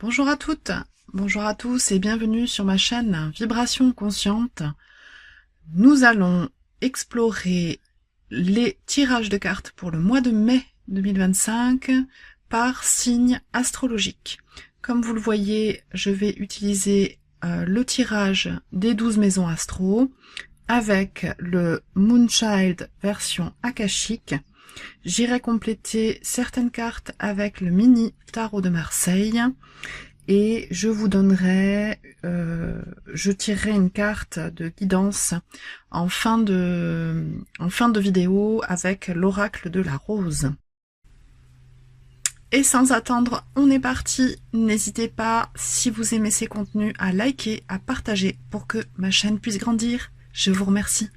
Bonjour à toutes, bonjour à tous et bienvenue sur ma chaîne Vibration Consciente. Nous allons explorer les tirages de cartes pour le mois de mai 2025 par signe astrologique. Comme vous le voyez, je vais utiliser le tirage des 12 maisons astro avec le Moonchild version akashique. J'irai compléter certaines cartes avec le mini tarot de Marseille et je vous donnerai, je tirerai une carte de guidance en fin de vidéo avec l'oracle de la rose. Et sans attendre, on est parti. N'hésitez pas, si vous aimez ces contenus, à liker, à partager pour que ma chaîne puisse grandir. Je vous remercie.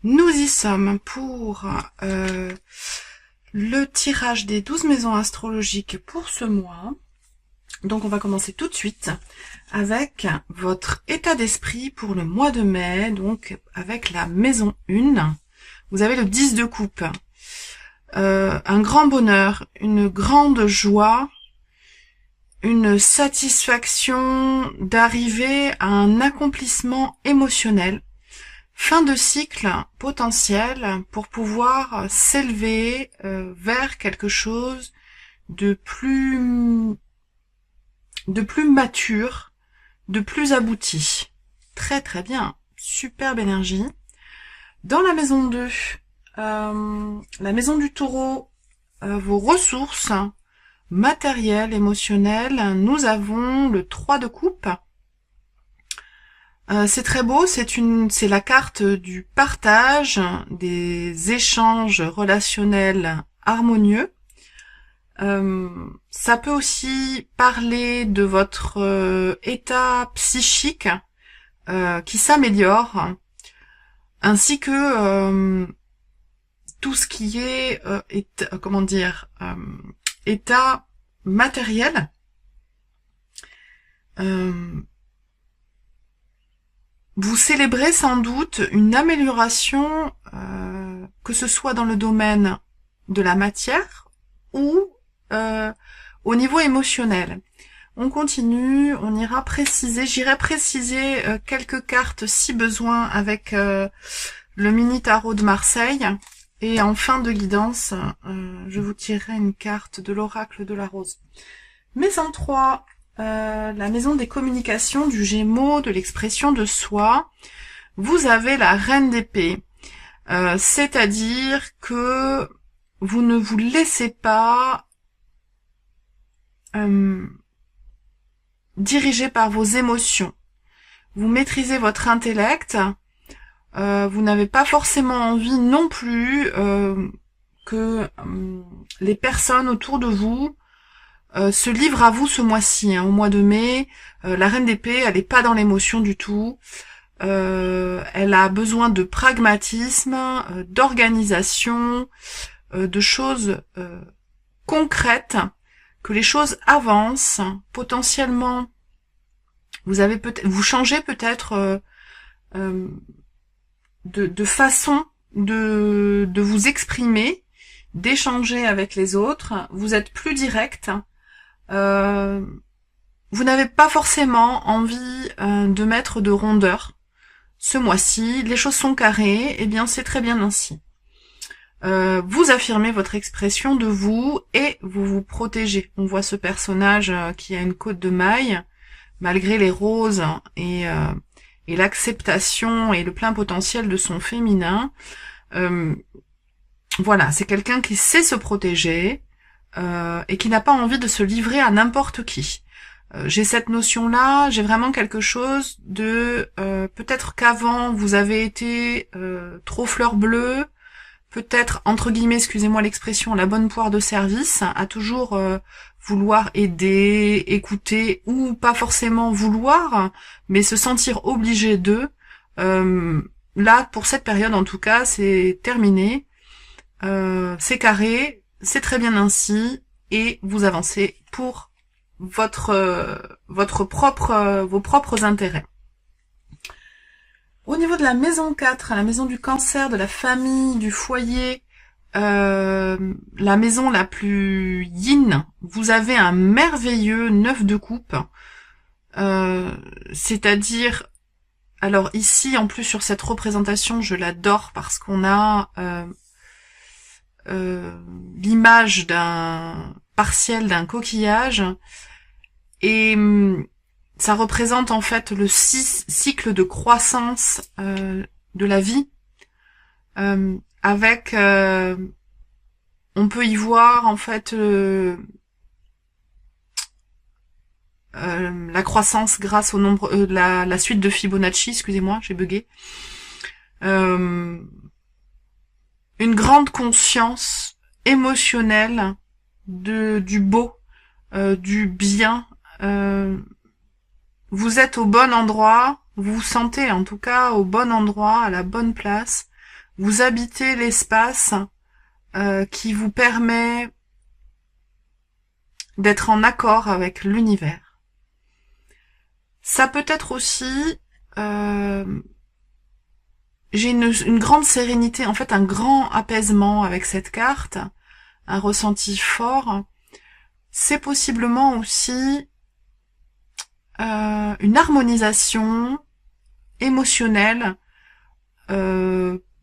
Nous y sommes pour le tirage des 12 maisons astrologiques pour ce mois. Donc on va commencer tout de suite avec votre état d'esprit pour le mois de mai, donc avec la maison 1. Vous avez le 10 de coupe. Un grand bonheur, une grande joie, une satisfaction d'arriver à un accomplissement émotionnel. Fin de cycle potentiel pour pouvoir s'élever vers quelque chose de plus mature, de plus abouti. Très très bien, superbe énergie. Dans la maison 2, la maison du taureau, vos ressources matérielles, émotionnelles, nous avons le 3 de coupe. C'est très beau, c'est la carte du partage, des échanges relationnels harmonieux. Ça peut aussi parler de votre état psychique qui s'améliore, ainsi que tout ce qui est état matériel. Vous célébrez sans doute une amélioration, que ce soit dans le domaine de la matière ou au niveau émotionnel. On continue, on ira préciser, j'irai préciser quelques cartes si besoin avec le mini tarot de Marseille. Et en fin de guidance, je vous tirerai une carte de l'oracle de la rose. Maison 3. La maison des communications, du Gémeaux, de l'expression de soi, vous avez la reine d'épée. C'est-à-dire que vous ne vous laissez pas diriger par vos émotions. Vous maîtrisez votre intellect. Vous n'avez pas forcément envie non plus que les personnes autour de vous se livre à vous ce mois-ci, au mois de mai. La reine d'épée, elle n'est pas dans l'émotion du tout. Elle a besoin de pragmatisme, d'organisation, de choses concrètes, que les choses avancent. Potentiellement, vous changez peut-être de façon de vous exprimer, d'échanger avec les autres. Vous êtes plus direct. Vous n'avez pas forcément envie de mettre de rondeur ce mois-ci. Les choses sont carrées, et bien c'est très bien ainsi. Vous affirmez votre expression de vous et vous vous protégez. On voit ce personnage qui a une côte de maille, malgré les roses et et l'acceptation et le plein potentiel de son féminin. Voilà, c'est quelqu'un qui sait se protéger et qui n'a pas envie de se livrer à n'importe qui. J'ai cette notion-là, j'ai vraiment quelque chose de peut-être qu'avant vous avez été trop fleur bleue, peut-être entre guillemets, excusez-moi l'expression, la bonne poire de service, à toujours vouloir aider, écouter, ou pas forcément vouloir, mais se sentir obligé d'eux. Là, pour cette période en tout cas, c'est terminé, c'est carré, c'est très bien ainsi, et vous avancez pour vos propres intérêts. Au niveau de la maison 4, la maison du cancer, de la famille, du foyer, la maison la plus yin, vous avez un merveilleux 9 de coupe, c'est-à-dire, alors ici en plus sur cette représentation je l'adore parce qu'on a l'image d'un partiel d'un coquillage et ça représente en fait le cycle de croissance de la vie avec on peut y voir en fait la croissance grâce au nombre la suite de Fibonacci, excusez-moi, j'ai bugué. Une grande conscience émotionnelle du beau, du bien. Vous êtes au bon endroit, vous vous sentez en tout cas au bon endroit, à la bonne place. Vous habitez l'espace qui vous permet d'être en accord avec l'univers. Ça peut être aussi j'ai une grande sérénité, en fait un grand apaisement avec cette carte, un ressenti fort. C'est possiblement aussi une harmonisation émotionnelle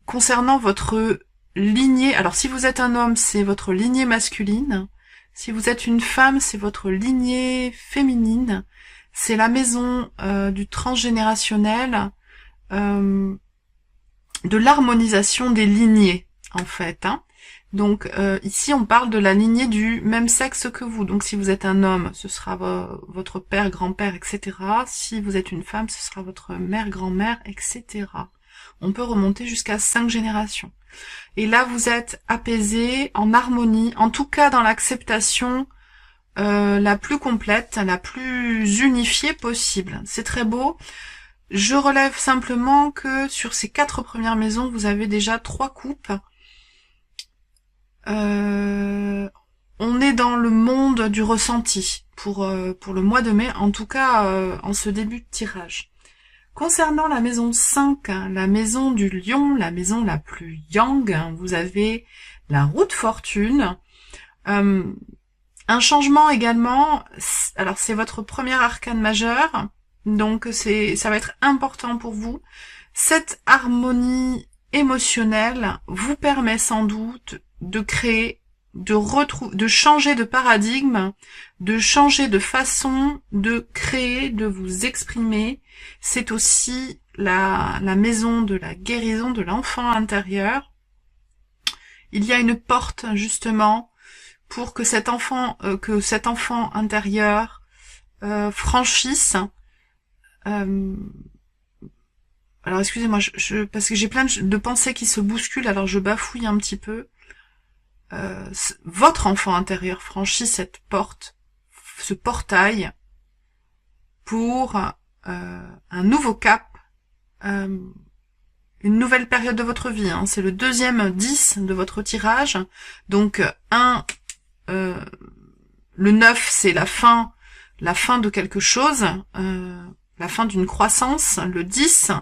concernant votre lignée. Alors si vous êtes un homme, c'est votre lignée masculine. Si vous êtes une femme, c'est votre lignée féminine. C'est la maison du transgénérationnel, de l'harmonisation des lignées, en fait. Donc ici, on parle de la lignée du même sexe que vous. Donc si vous êtes un homme, ce sera votre père, grand-père, etc. Si vous êtes une femme, ce sera votre mère, grand-mère, etc. On peut remonter jusqu'à 5 générations. Et là, vous êtes apaisé, en harmonie, en tout cas dans l'acceptation la plus complète, la plus unifiée possible. C'est très beau. Je relève simplement que sur ces 4 premières maisons, vous avez déjà 3 coupes. On est dans le monde du ressenti pour le mois de mai, en tout cas en ce début de tirage. Concernant la maison 5, la maison du lion, la maison la plus yang, vous avez la roue de fortune. Un changement également, alors c'est votre premier arcane majeur, donc ça va être important pour vous. Cette harmonie émotionnelle vous permet sans doute de créer, de changer de paradigme, de changer de façon de créer, de vous exprimer. C'est aussi la maison de la guérison de l'enfant intérieur. Il y a une porte justement pour que cet enfant intérieur franchisse. Alors excusez-moi, parce que j'ai plein de pensées qui se bousculent, alors je bafouille un petit peu. Votre enfant intérieur franchit cette porte, ce portail, pour un nouveau cap, une nouvelle période de votre vie. C'est le deuxième 10 de votre tirage. Donc le 9, c'est la fin de quelque chose, la fin d'une croissance. Le 10,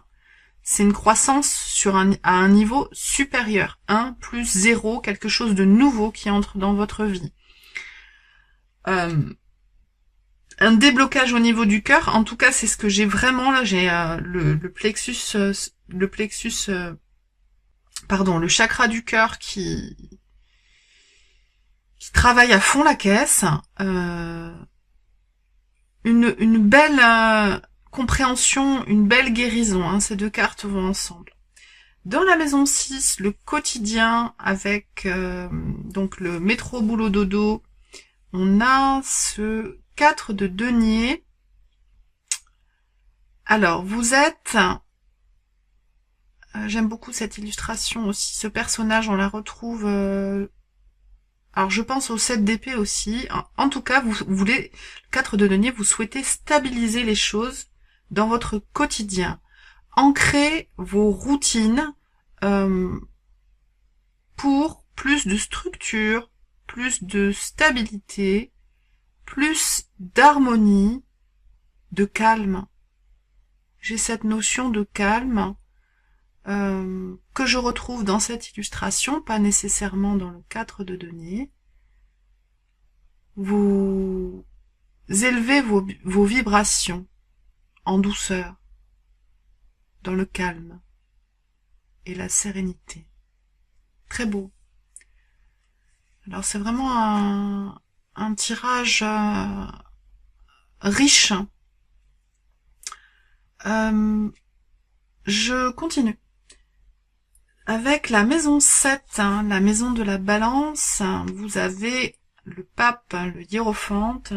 c'est une croissance à un niveau supérieur. 1 plus 0, quelque chose de nouveau qui entre dans votre vie. Un déblocage au niveau du cœur, en tout cas c'est ce que j'ai vraiment là, j'ai le chakra du cœur qui travaille à fond la caisse, une belle compréhension, une belle guérison, hein, ces deux cartes vont ensemble. Dans la maison 6, le quotidien avec donc le métro boulot dodo, on a ce 4 de denier. Alors, vous êtes... j'aime beaucoup cette illustration aussi. Ce personnage, on la retrouve... alors, je pense au 7 d'épée aussi. En tout cas, vous voulez... Le 4 de denier, vous souhaitez stabiliser les choses dans votre quotidien. Ancrer vos routines pour plus de structure, plus de stabilité, plus d'harmonie, de calme. J'ai cette notion de calme que je retrouve dans cette illustration, pas nécessairement dans le 4 de denier. Vous élevez vos vibrations en douceur, dans le calme et la sérénité. Très beau. Alors c'est vraiment un tirage riche. Je continue. Avec la maison 7, hein, la maison de la balance, vous avez le pape, hein, le hiérophante.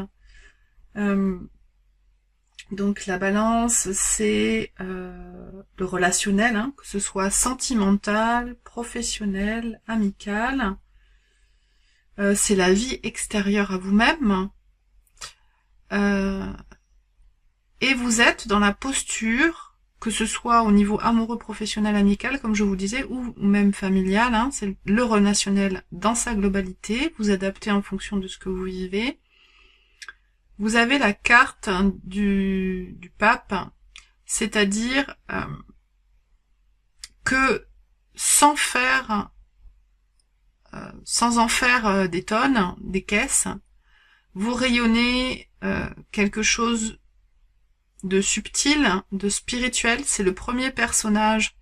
Donc la balance, c'est le relationnel, hein, que ce soit sentimental, professionnel, amical. C'est la vie extérieure à vous-même. Et vous êtes dans la posture, que ce soit au niveau amoureux, professionnel, amical, comme je vous disais, ou même familial, hein, c'est le relationnel dans sa globalité. Vous adaptez en fonction de ce que vous vivez. Vous avez la carte du pape, c'est-à-dire que sans en faire des tonnes, des caisses, vous rayonnez quelque chose de subtil, de spirituel. C'est le premier personnage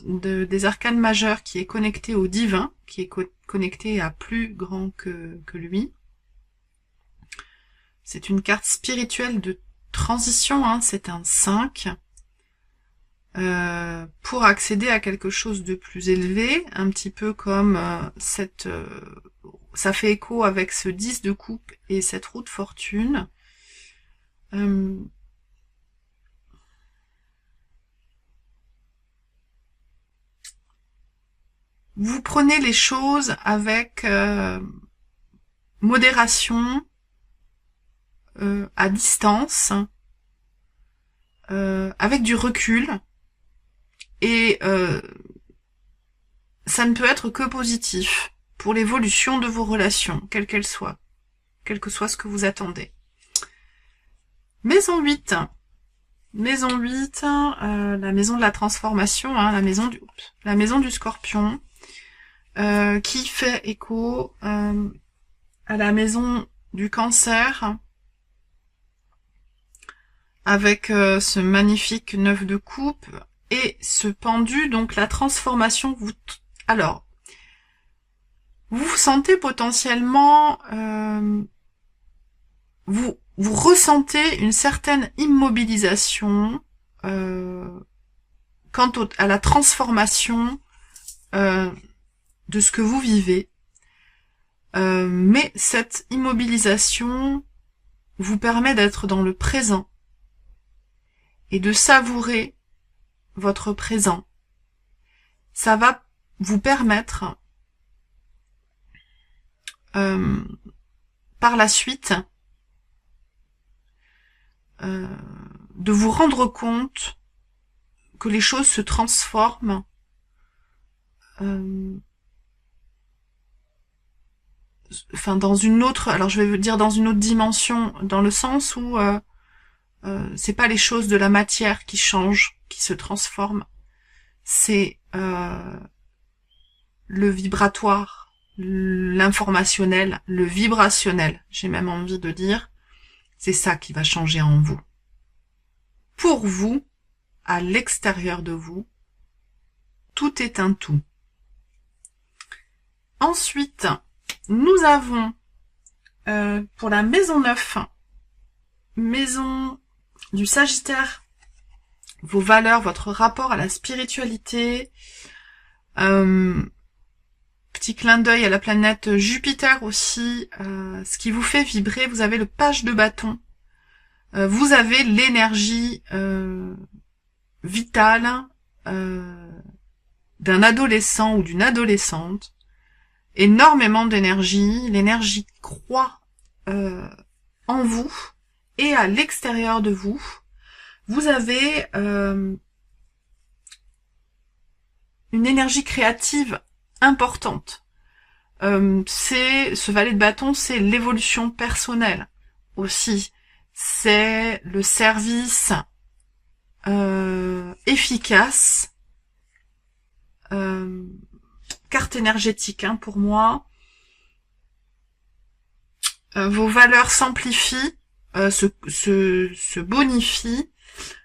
des arcanes majeures qui est connecté au divin, qui est connecté à plus grand que lui. C'est une carte spirituelle de transition, hein, c'est un 5. Pour accéder à quelque chose de plus élevé, un petit peu comme ça fait écho avec ce 10 de coupe et cette roue de fortune. Vous prenez les choses avec modération, à distance, avec du recul, et ça ne peut être que positif pour l'évolution de vos relations, quelle qu'elle soit, quel que soit ce que vous attendez. Maison 8. Maison 8, la maison de la transformation, hein, la maison du scorpion, qui fait écho à la maison du cancer, avec ce magnifique 9 de coupe et ce pendu, donc la transformation. Alors, vous sentez potentiellement, vous ressentez une certaine immobilisation quant à la transformation de ce que vous vivez. Mais cette immobilisation vous permet d'être dans le présent et de savourer votre présent. Ça va vous permettre par la suite de vous rendre compte que les choses se transforment enfin dans une autre, alors je vais dire dans une autre dimension, dans le sens où c'est pas les choses de la matière qui changent, qui se transforment, c'est le vibratoire, l'informationnel, le vibrationnel, j'ai même envie de dire, c'est ça qui va changer en vous. Pour vous, à l'extérieur de vous, tout est un tout. Ensuite, nous avons pour la maison 9, maison du Sagittaire, vos valeurs, votre rapport à la spiritualité. Petit clin d'œil à la planète Jupiter aussi, ce qui vous fait vibrer. Vous avez le page de bâton. Vous avez l'énergie vitale d'un adolescent ou d'une adolescente. Énormément d'énergie. L'énergie croît en vous et à l'extérieur de vous. Vous avez une énergie créative importante. Ce valet de bâton, c'est l'évolution personnelle aussi. C'est le service efficace. Carte énergétique pour moi. Vos valeurs s'amplifient, se bonifient.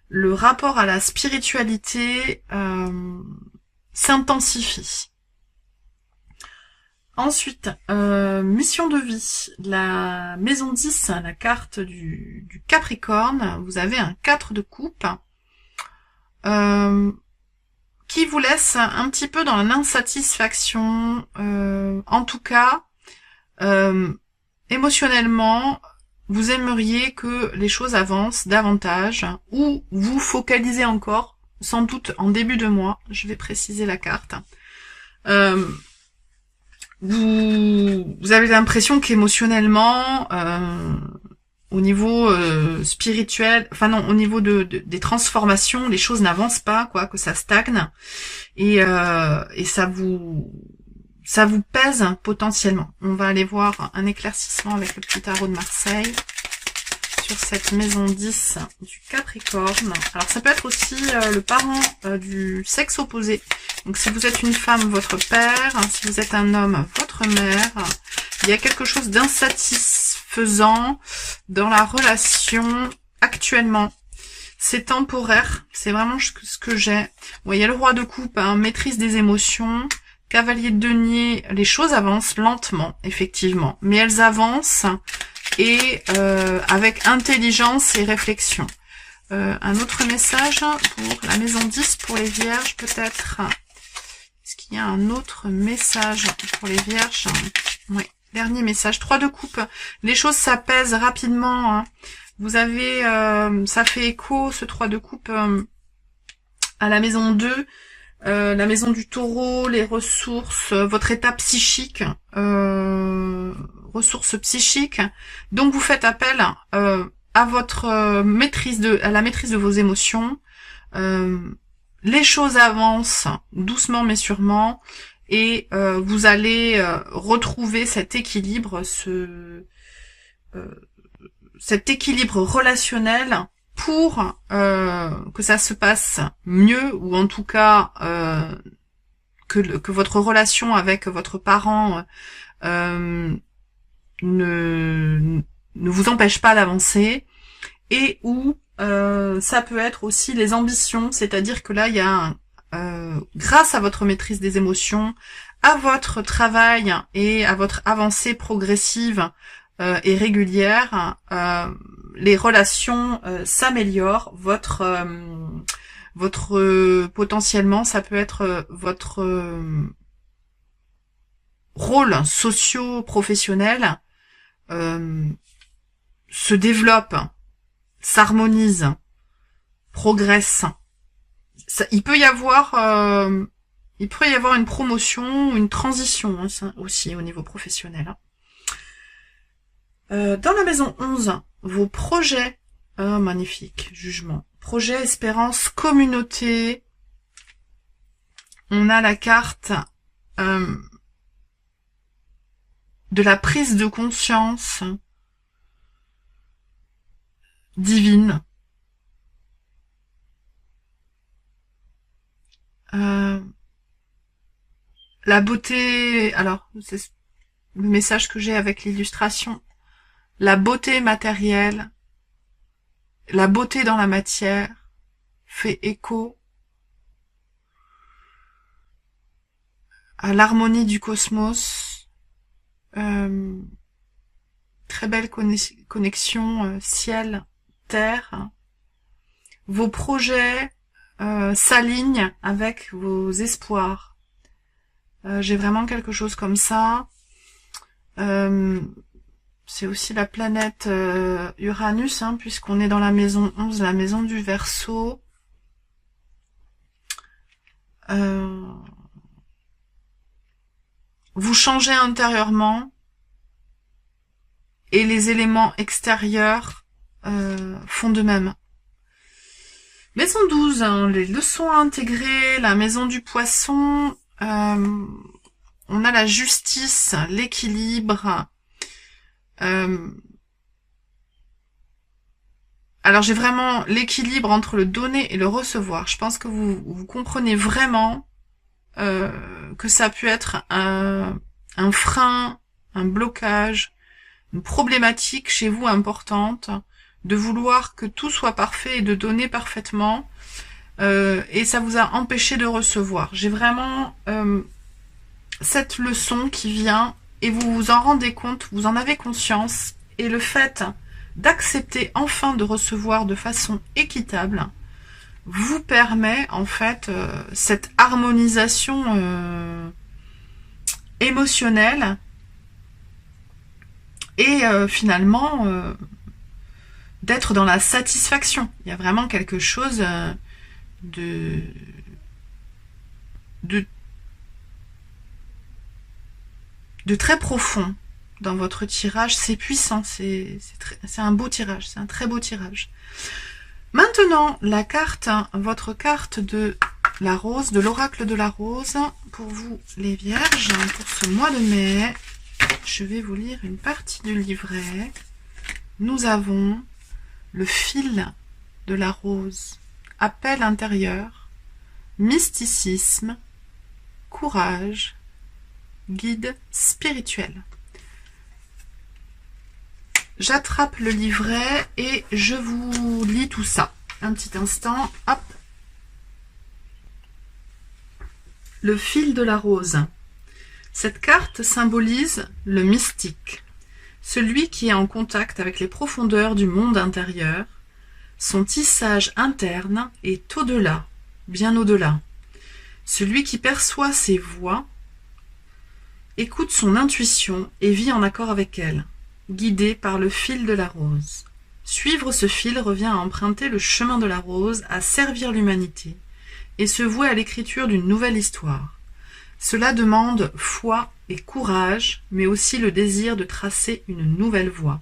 Le rapport à la spiritualité s'intensifie. Ensuite, mission de vie, la maison 10, la carte du Capricorne, vous avez un 4 de coupe qui vous laisse un petit peu dans l'insatisfaction, en tout cas, émotionnellement, vous aimeriez que les choses avancent davantage, ou vous focalisez encore, sans doute en début de mois, je vais préciser la carte, vous avez l'impression qu'émotionnellement, au niveau spirituel, enfin non, au niveau des transformations, les choses n'avancent pas, quoi, que ça stagne, et ça vous pèse potentiellement. On va aller voir un éclaircissement avec le petit tarot de Marseille sur cette maison 10 du Capricorne. Alors ça peut être aussi le parent du sexe opposé. Donc si vous êtes une femme, votre père, si vous êtes un homme, votre mère. Il y a quelque chose d'insatisfaisant dans la relation actuellement. C'est temporaire, c'est vraiment ce que j'ai. Bon, il y a le roi de coupe, maîtrise des émotions. Cavalier de denier, les choses avancent lentement, effectivement, mais elles avancent et avec intelligence et réflexion. Un autre message pour la maison 10, pour les vierges, peut-être. Est-ce qu'il y a un autre message pour les vierges? Oui, dernier message. 3 de coupe. Les choses s'apaisent rapidement. Vous avez, ça fait écho, ce 3 de coupe, à la maison 2. La maison du taureau, les ressources, votre état psychique, ressources psychiques. Donc vous faites appel à votre à la maîtrise de vos émotions. Les choses avancent doucement mais sûrement, et vous allez retrouver cet équilibre, cet équilibre relationnel, pour que ça se passe mieux, ou en tout cas que votre relation avec votre parent ne vous empêche pas d'avancer, et où ça peut être aussi les ambitions, c'est-à-dire que là il y a grâce à votre maîtrise des émotions, à votre travail et à votre avancée progressive et régulière, les relations s'améliorent, votre potentiellement, ça peut être votre rôle socio-professionnel se développe, s'harmonise, progresse. Il peut y avoir une promotion, une transition aussi au niveau professionnel. Dans la maison 11, vos projets, magnifique, jugement, projet, espérance, communauté. On a la carte de la prise de conscience divine. La beauté, alors c'est le message que j'ai avec l'illustration. La beauté matérielle, la beauté dans la matière fait écho à l'harmonie du cosmos. Très belle connexion ciel-terre. vos projets s'alignent avec vos espoirs. J'ai vraiment quelque chose comme ça. C'est aussi la planète Uranus, hein, puisqu'on est dans la maison 11, la maison du Verseau. Vous changez intérieurement et les éléments extérieurs font de même. Maison 12, hein, les leçons à intégrer, la maison du Poisson, on a la justice, l'équilibre. Alors j'ai vraiment l'équilibre entre le donner et le recevoir. Je pense que vous comprenez vraiment que ça a pu être un frein, un blocage, une problématique chez vous importante, de vouloir que tout soit parfait et de donner parfaitement, et ça vous a empêché de recevoir. J'ai vraiment cette leçon qui vient, et vous vous en rendez compte, vous en avez conscience, et le fait d'accepter enfin de recevoir de façon équitable vous permet en fait cette harmonisation émotionnelle et finalement d'être dans la satisfaction. Il y a vraiment quelque chose de très profond dans votre tirage. C'est puissant, c'est un beau tirage, c'est un très beau tirage. Maintenant, la carte, votre carte de la rose, de l'oracle de la rose, pour vous les vierges, pour ce mois de mai, je vais vous lire une partie du livret. Nous avons le fil de la rose, appel intérieur, mysticisme, courage, guide spirituel. J'attrape le livret et je vous lis tout ça. Un petit instant, hop. Le fil de la rose. Cette carte symbolise le mystique, celui qui est en contact avec les profondeurs du monde intérieur. Son tissage interne est au-delà, bien au-delà. Celui qui perçoit ses voix, écoute son intuition et vit en accord avec elle, guidé par le fil de la rose. Suivre ce fil revient à emprunter le chemin de la rose, à servir l'humanité et se vouer à l'écriture d'une nouvelle histoire. Cela demande foi et courage, mais aussi le désir de tracer une nouvelle voie.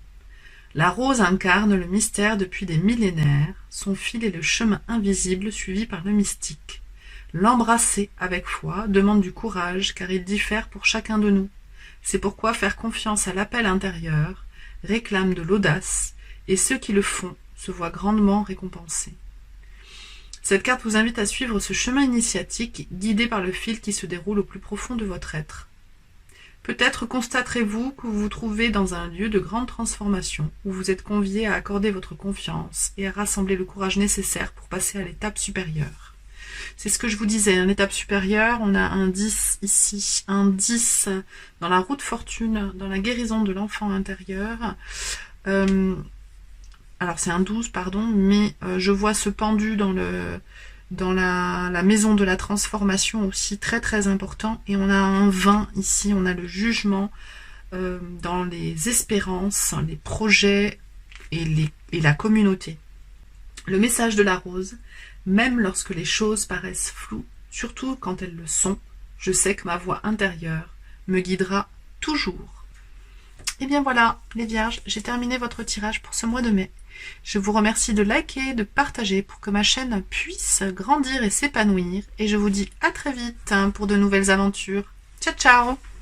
La rose incarne le mystère depuis des millénaires, son fil est le chemin invisible suivi par le mystique. L'embrasser avec foi demande du courage car il diffère pour chacun de nous. C'est pourquoi faire confiance à l'appel intérieur réclame de l'audace, et ceux qui le font se voient grandement récompensés. Cette carte vous invite à suivre ce chemin initiatique, guidé par le fil qui se déroule au plus profond de votre être. Peut-être constaterez-vous que vous vous trouvez dans un lieu de grande transformation, où vous êtes convié à accorder votre confiance et à rassembler le courage nécessaire pour passer à l'étape supérieure. C'est ce que je vous disais, une étape supérieure, on a un 10 ici, un 10 dans la roue de fortune, dans la guérison de l'enfant intérieur. Alors c'est un 12, pardon, mais je vois ce pendu dans la maison de la transformation aussi, très très important. Et on a un 20 ici, on a le jugement dans les espérances, les projets et la communauté. Le message de la rose. Même lorsque les choses paraissent floues, surtout quand elles le sont, je sais que ma voix intérieure me guidera toujours. Et bien voilà, les vierges, j'ai terminé votre tirage pour ce mois de mai. Je vous remercie de liker, de partager pour que ma chaîne puisse grandir et s'épanouir. Et je vous dis à très vite pour de nouvelles aventures. Ciao, ciao!